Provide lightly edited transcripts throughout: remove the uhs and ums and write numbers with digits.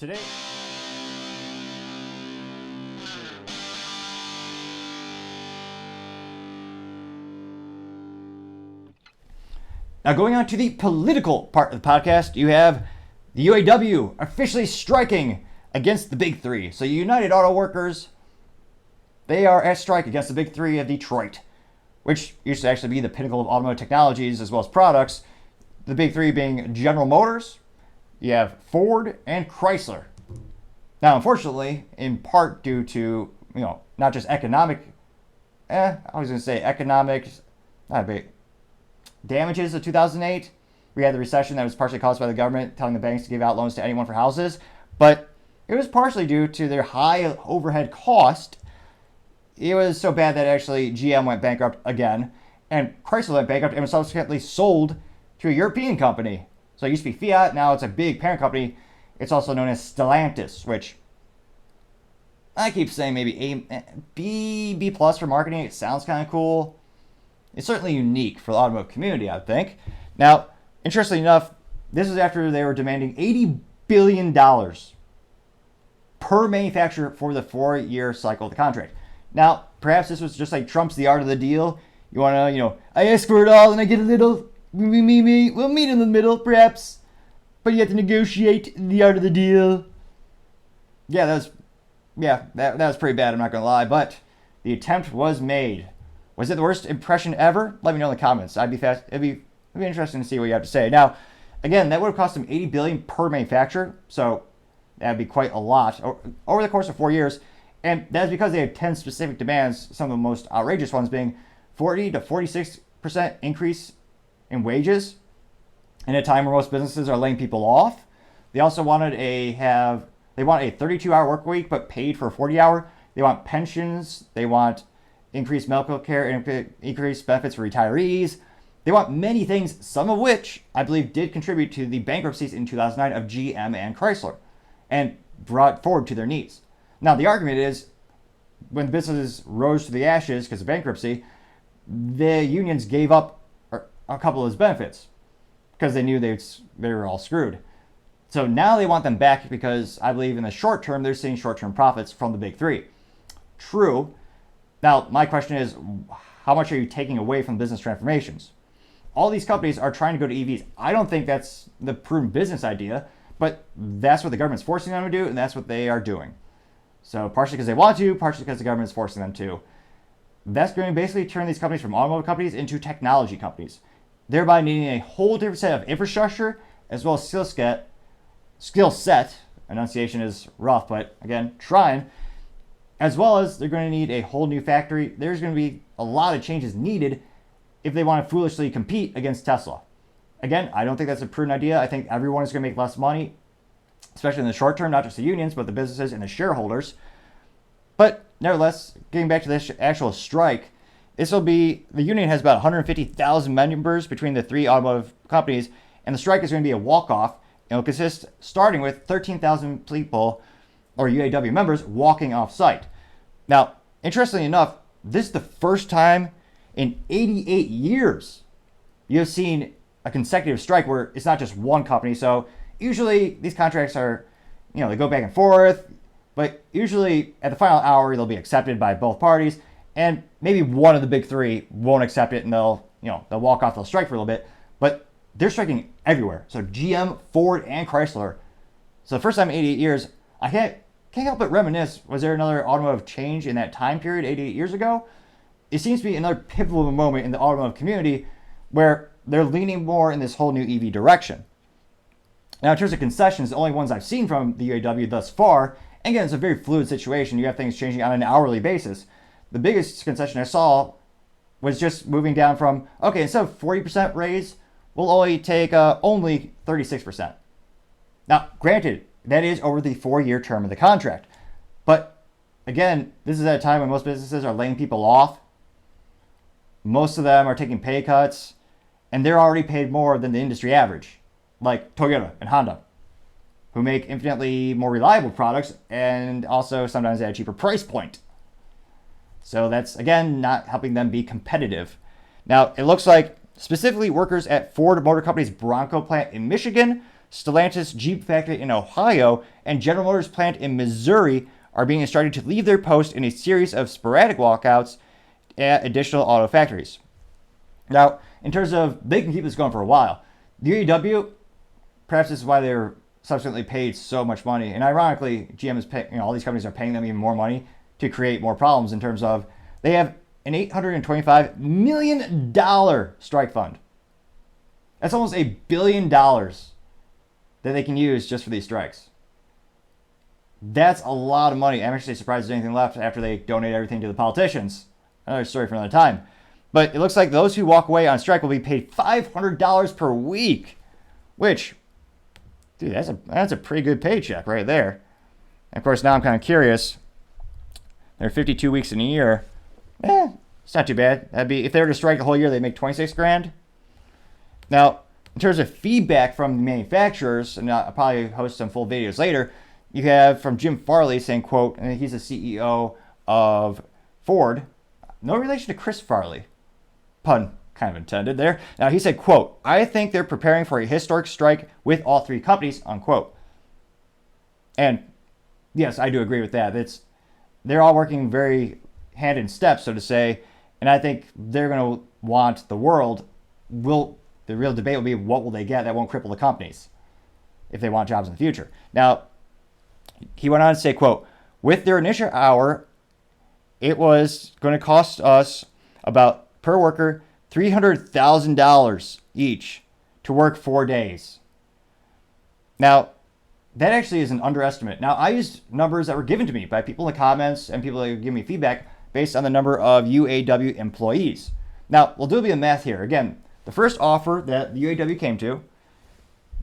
Today, now going on to the political part of the podcast, you have the UAW officially striking against the big three. So United Auto Workers, they are at strike against the big three of Detroit, which used to actually be the pinnacle of automotive technologies as well as products. The big three being General Motors, you have Ford, and Chrysler. Now, unfortunately, in part due to, not just economic, damages of 2008. We had the recession that was partially caused by the government telling the banks to give out loans to anyone for houses, but it was partially due to their high overhead cost. It was so bad that actually GM went bankrupt again, and Chrysler went bankrupt and was subsequently sold to a European company. So it used to be Fiat, now it's a big parent company. It's also known as Stellantis, which I keep saying maybe B plus for marketing. It sounds kind of cool. It's certainly unique for the automotive community, I think. Now, interestingly enough, this is after they were demanding $80 billion per manufacturer for the 4-year cycle of the contract. Now, perhaps this was just like Trump's the art of the deal. You want to, I ask for it all and I get a little. We'll meet in the middle, perhaps. But you have to negotiate the art of the deal. Yeah, that was pretty bad, I'm not going to lie. But the attempt was made. Was it the worst impression ever? Let me know in the comments. It'd be interesting to see what you have to say. Now, again, that would have cost them $80 billion per manufacturer. So that'd be quite a lot over the course of 4 years. And that's because they had 10 specific demands, some of the most outrageous ones being 40 to 46% increase in wages in a time where most businesses are laying people off. They also wanted a 32-hour work week but paid for a 40-hour. They want pensions. They want increased medical care and increased benefits for retirees. They want many things, some of which I believe did contribute to the bankruptcies in 2009 of GM and Chrysler and brought forward to their needs. Now, the argument is when businesses rose to the ashes because of bankruptcy, the unions gave up a couple of those benefits because they knew they were all screwed. So now they want them back because I believe in the short term, they're seeing short-term profits from the big three. True. Now, my question is, how much are you taking away from business transformations? All these companies are trying to go to EVs. I don't think that's the proven business idea, but that's what the government's forcing them to do, and that's what they are doing. So partially because they want to, partially because the government's forcing them to. That's going to basically turn these companies from automotive companies into technology companies, thereby needing a whole different set of infrastructure as well as skill set. Enunciation is rough, but again, trying. As well as they're going to need a whole new factory. There's going to be a lot of changes needed if they want to foolishly compete against Tesla. Again, I don't think that's a prudent idea. I think everyone is going to make less money, especially in the short term, not just the unions, but the businesses and the shareholders. But nevertheless, getting back to this actual strike, the union has about 150,000 members between the three automotive companies, and the strike is going to be a walk-off. It'll consist starting with 13,000 people or UAW members walking off site. Now, interestingly enough, this is the first time in 88 years you've seen a consecutive strike where it's not just one company. So usually these contracts are, they go back and forth, but usually at the final hour they'll be accepted by both parties, and maybe one of the big three won't accept it and they'll walk off, they'll strike for a little bit, but they're striking everywhere. So GM, Ford, and Chrysler. So the first time in 88 years, I can't help but reminisce, was there another automotive change in that time period 88 years ago? It seems to be another pivotal moment in the automotive community where they're leaning more in this whole new EV direction. Now, in terms of concessions, the only ones I've seen from the UAW thus far, and again, it's a very fluid situation. You have things changing on an hourly basis. The biggest concession I saw was just moving down from, okay, instead of 40% raise, we'll only take only 36%. Now, granted, that is over the 4-year term of the contract. But again, this is at a time when most businesses are laying people off. Most of them are taking pay cuts, and they're already paid more than the industry average, like Toyota and Honda, who make infinitely more reliable products and also sometimes at a cheaper price point. So that's, again, not helping them be competitive. Now, it looks like specifically workers at Ford Motor Company's Bronco plant in Michigan Stellantis Jeep factory in Ohio and General Motors plant in Missouri are being instructed to leave their post in a series of sporadic walkouts at additional auto factories. Now, in terms of, they can keep this going for a while. The UAW, perhaps this is why they're subsequently paid so much money. And ironically, GM is paying, all these companies are paying them even more money to create more problems in terms of they have an $825 million strike fund. That's almost $1 billion that they can use just for these strikes. That's a lot of money. I'm actually surprised there's anything left after they donate everything to the politicians. Another story for another time. But it looks like those who walk away on strike will be paid $500 per week, which, dude, that's a pretty good paycheck right there. And of course, now I'm kind of curious. There are 52 weeks in a year. It's not too bad. That'd be, if they were to strike the whole year, they'd make 26 grand. Now, in terms of feedback from the manufacturers, and I'll probably host some full videos later, you have from Jim Farley saying, quote, and he's the CEO of Ford, no relation to Chris Farley. Pun kind of intended there. Now, he said, quote, I think they're preparing for a historic strike with all three companies, unquote. And yes, I do agree with that. They're all working very hand in step, so to say, and I think they're going to want the real debate will be what will they get that won't cripple the companies if they want jobs in the future. Now, he went on to say, quote, with their initial hour, it was going to cost us about per worker $300,000 each to work 4 days. Now, that actually is an underestimate. Now, I used numbers that were given to me by people in the comments and people that give me feedback based on the number of UAW employees. Now, we'll do a bit of math here. Again, the first offer that the UAW came to,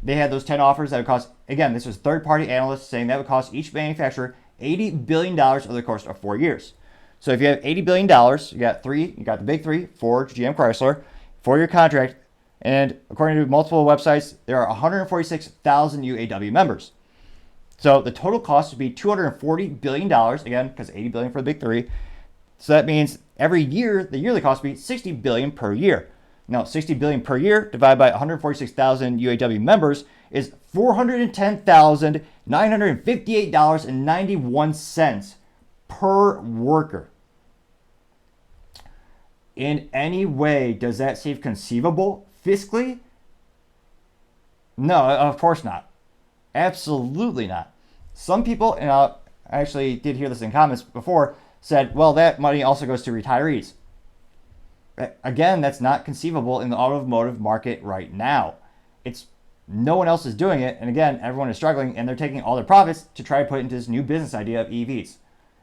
they had those 10 offers that would cost, again, this was third-party analysts saying that would cost each manufacturer $80 billion over the course of 4 years. So if you have $80 billion, you got the big three, Ford, GM, Chrysler, 4-year contract, and according to multiple websites, there are 146,000 UAW members. So the total cost would be $240 billion, again, because $80 billion for the big three. So that means every year, the yearly cost would be $60 billion per year. Now, $60 billion per year divided by 146,000 UAW members is $410,958.91 per worker. In any way, does that seem conceivable fiscally? No, of course not. Absolutely not. Some people, and I actually did hear this in comments before, said, well, that money also goes to retirees. Again, that's not conceivable in the automotive market right now. No one else is doing it, and again, everyone is struggling, and they're taking all their profits to try to put it into this new business idea of EVs.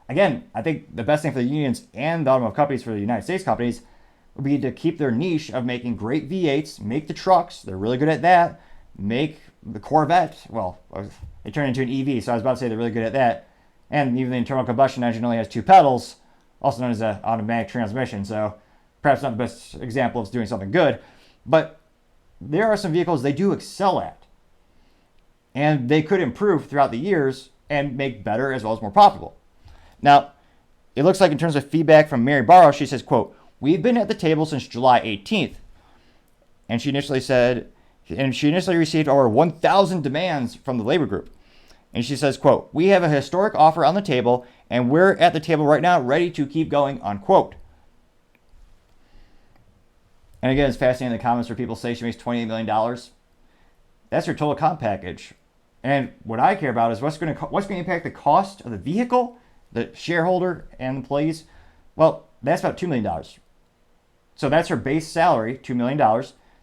Again, I think the best thing for the unions and the automotive companies, for the United States companies, would be to keep their niche of making great V8s, make the trucks, they're really good at that, make the Corvette, well, they turn into an EV, so I was about to say they're really good at that, and even the internal combustion engine only has 2 pedals, also known as an automatic transmission, so perhaps not the best example of doing something good, but there are some vehicles they do excel at, and they could improve throughout the years and make better as well as more profitable. Now, it looks like in terms of feedback from Mary Barrow, she says, quote, we've been at the table since July 18th. And she initially received over 1,000 demands from the labor group. And she says, quote, we have a historic offer on the table, and we're at the table right now ready to keep going, unquote. And again, it's fascinating in the comments where people say she makes $28 million. That's her total comp package. And what I care about is what's going to impact the cost of the vehicle, the shareholder and employees. Well, that's about $2 million. So that's her base salary, $2 million.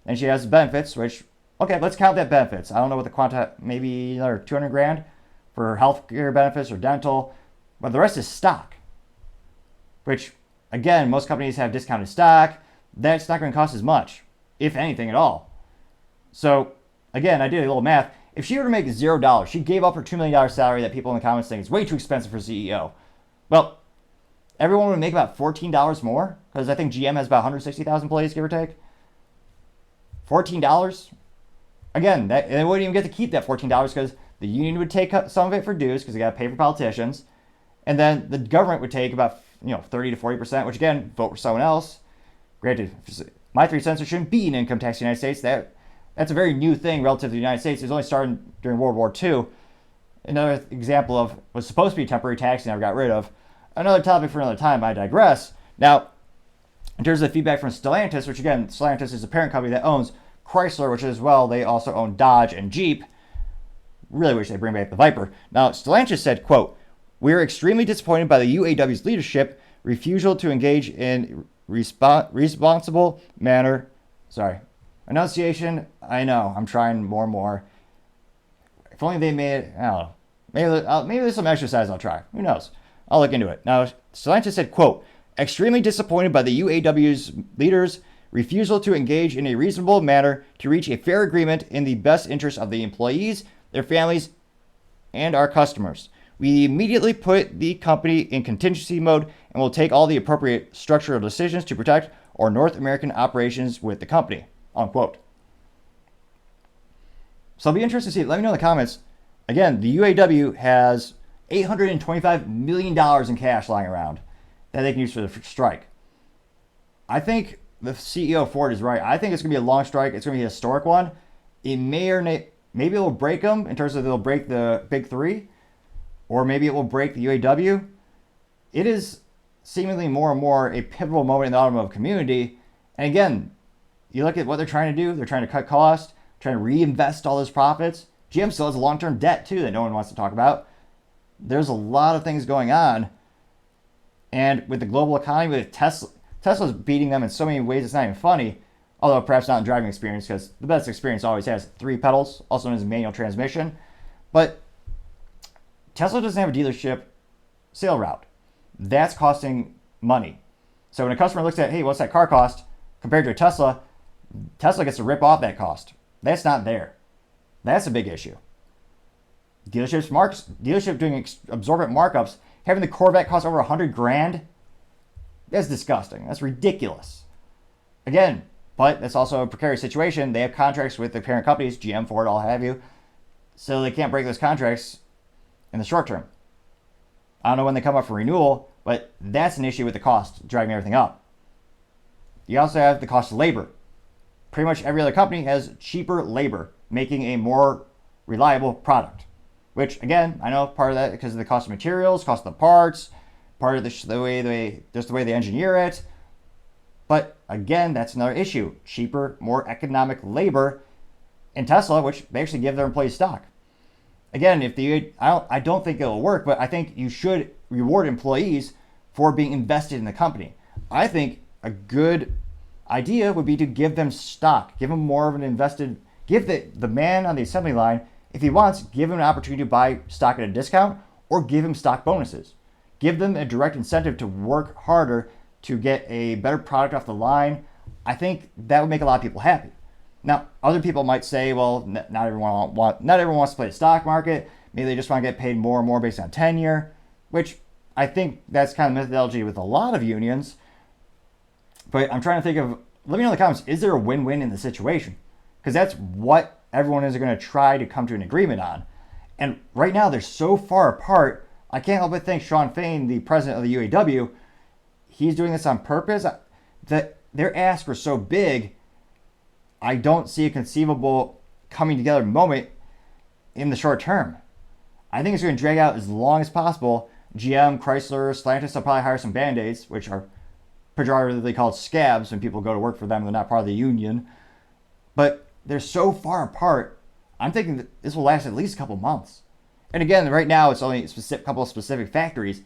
And she has benefits, which, okay, let's count that benefits. I don't know what the quanta, maybe another 200 grand for health care benefits or dental. But the rest is stock, which, again, most companies have discounted stock. That's not going to cost as much, if anything at all. So, again, I did a little math. If she were to make $0, she gave up her $2 million salary that people in the comments think is way too expensive for CEO. Well, everyone would make about $14 more, because I think GM has about 160,000 employees, give or take. $14? Again, they wouldn't even get to keep that $14 because the union would take some of it for dues because they got to pay for politicians. And then the government would take about 30 to 40%, which again, vote for someone else. Granted, my 3 cents, there shouldn't be an income tax in the United States. That's a very new thing relative to the United States. It was only started during World War II. Another example of was supposed to be temporary tax and never got rid of. Another topic for another time, I digress. Now, in terms of the feedback from Stellantis, which again, Stellantis is a parent company that owns Chrysler, which as well, they also own Dodge and Jeep. Really wish they bring back the Viper. Now, Stellantis said, quote, "We are extremely disappointed by the UAW's leadership refusal to engage in responsible manner." Sorry. Enunciation, I know. I'm trying more and more. If only they made it, I don't know. Maybe there's some exercise I'll try. Who knows? I'll look into it. Now, Stellantis said, quote, "Extremely disappointed by the UAW's leaders' refusal to engage in a reasonable manner to reach a fair agreement in the best interest of the employees, their families, and our customers. We immediately put the company in contingency mode and will take all the appropriate structural decisions to protect our North American operations with the company," unquote. So I'll be interested to see. Let me know in the comments. Again, the UAW has $825 million in cash lying around that they can use for the strike. I think the CEO of Ford is right. I think it's going to be a long strike. It's going to be a historic one. It may or maybe it will break them in terms of they'll break the big three, or maybe it will break the UAW. It is seemingly more and more a pivotal moment in the automotive community. And again, you look at what they're trying to do. They're trying to cut costs, trying to reinvest all those profits. GM still has a long-term debt too that no one wants to talk about. There's a lot of things going on. And with the global economy, with Tesla's beating them in so many ways it's not even funny. Although perhaps not in driving experience, because the best experience always has 3 pedals, also known as a manual transmission. But Tesla doesn't have a dealership sale route. That's costing money. So when a customer looks at, hey, what's that car cost compared to a Tesla, Tesla gets to rip off that cost. That's not there. That's a big issue. Dealership doing absorbent markups, having the Corvette cost over $100,000. That's disgusting. That's ridiculous. Again, but that's also a precarious situation. They have contracts with the parent companies, GM, Ford, all have you, so they can't break those contracts in the short term. I don't know when they come up for renewal, but that's an issue with the cost driving everything up. You also have the cost of labor. Pretty much every other company has cheaper labor, making a more reliable product. Which, again, I know part of that because of the cost of materials, cost of the parts, part of the way they engineer it. But again, that's another issue. Cheaper, more economic labor in Tesla, which they actually give their employees stock. Again, I don't think it'll work, but I think you should reward employees for being invested in the company. I think a good idea would be to give them stock, give them more of an invested, give the man on the assembly line, if he wants, give him an opportunity to buy stock at a discount or give him stock bonuses. Give them a direct incentive to work harder to get a better product off the line. I think that would make a lot of people happy. Now, other people might say, well, not everyone wants to play the stock market. Maybe they just want to get paid more and more based on tenure, which I think that's kind of methodology with a lot of unions. But I'm trying to think of, let me know in the comments, is there a win-win in the situation? Because that's what everyone is going to try to come to an agreement on. And right now, they're so far apart, I can't help but think Shawn Fain, the president of the UAW, he's doing this on purpose. That their asks were so big, I don't see a conceivable coming together moment in the short term. I think it's going to drag out as long as possible. GM, Chrysler, Stellantis will probably hire some band-aids, which are pejoratively called scabs when people go to work for them and they're not part of the union. But they're so far apart, I'm thinking that this will last at least a couple months. And again, right now it's only a couple of specific factories,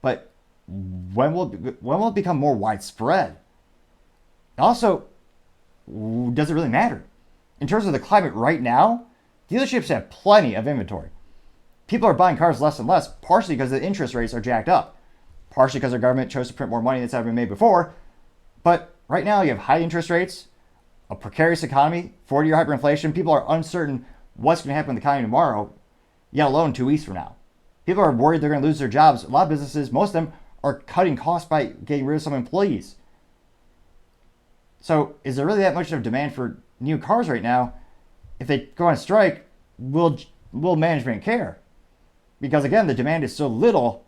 but when will it become more widespread? Also, does it really matter? In terms of the climate right now, dealerships have plenty of inventory. People are buying cars less and less, partially because the interest rates are jacked up, partially because our government chose to print more money that's ever been made before. But right now you have high interest rates, a precarious economy, 40-year hyperinflation. People are uncertain what's going to happen in the economy tomorrow, yet alone 2 weeks from now. People are worried they're going to lose their jobs. A lot of businesses, most of them, are cutting costs by getting rid of some employees. So is there really that much of demand for new cars right now? If they go on strike, will management care? Because again, the demand is so little,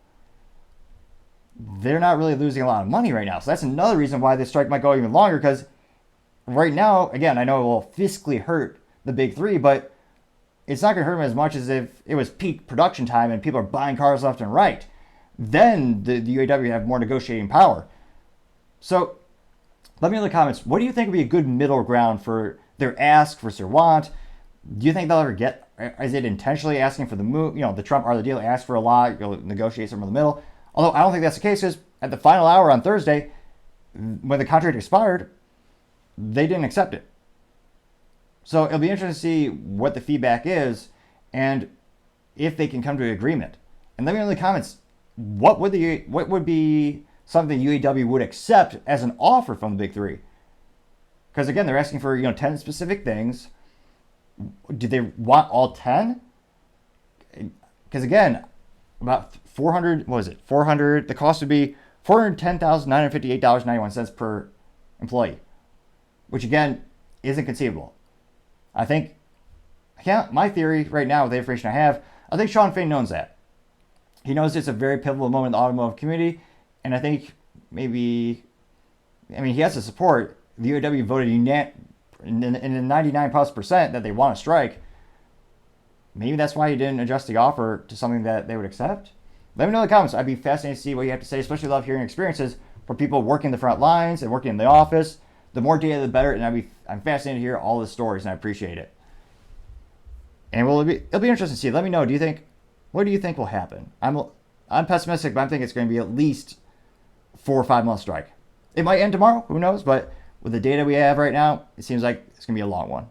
they're not really losing a lot of money right now. So that's another reason why this strike might go even longer, because right now, again, I know it will fiscally hurt the big three, but it's not going to hurt them as much as if it was peak production time and people are buying cars left and right. Then the UAW have more negotiating power. So let me know in the comments, what do you think would be a good middle ground for their ask versus their want? Do you think they'll ever get, is it intentionally asking for the move, the Trump part of the deal, ask for a lot, you'll negotiate somewhere in the middle? Although I don't think that's the case, because at the final hour on Thursday, when the contract expired, they didn't accept it. So it'll be interesting to see what the feedback is and if they can come to an agreement. And let me know in the comments, what would be something the UAW would accept as an offer from the big three? Because again, they're asking for 10 specific things. Do they want all 10? Because again, about 400, what was it? 400, the cost would be $410,958.91 per employee, which again, isn't conceivable. I think, my theory right now with the information I have, I think Sean Fain knows that. He knows it's a very pivotal moment in the automotive community, and I think he has the support. The UAW voted in the 99+% that they want to strike. Maybe that's why he didn't adjust the offer to something that they would accept. Let me know in the comments. I'd be fascinated to see what you have to say, especially love hearing experiences from people working the front lines and working in the office. The more data, the better, and I'm fascinated to hear all the stories, and I appreciate it. And it'll be interesting to see. Let me know. What do you think will happen? I'm pessimistic, but I think it's going to be at least 4 or 5 month strike. It might end tomorrow. Who knows? But with the data we have right now, it seems like it's going to be a long one.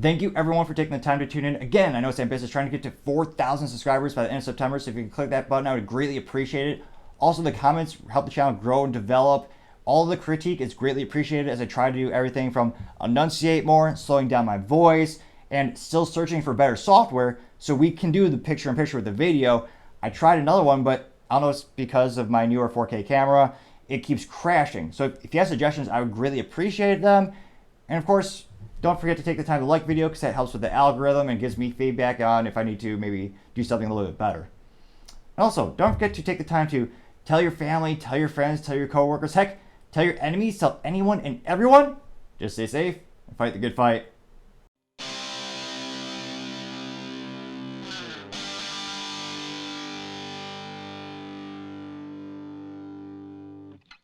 Thank you, everyone, for taking the time to tune in. Again, I know Sam Business is trying to get to 4,000 subscribers by the end of September, so if you can click that button, I would greatly appreciate it. Also, the comments help the channel grow and develop. All the critique is greatly appreciated as I try to do everything from enunciate more, slowing down my voice, and still searching for better software so we can do the picture-in-picture with the video. I tried another one, but I don't know if it's because of my newer 4K camera. It keeps crashing. So if you have suggestions, I would greatly appreciate them. And of course, don't forget to take the time to like the video because that helps with the algorithm and gives me feedback on if I need to maybe do something a little bit better. And also, don't forget to take the time to tell your family, tell your friends, tell your coworkers, heck, tell your enemies, tell anyone and everyone. Just stay safe and fight the good fight.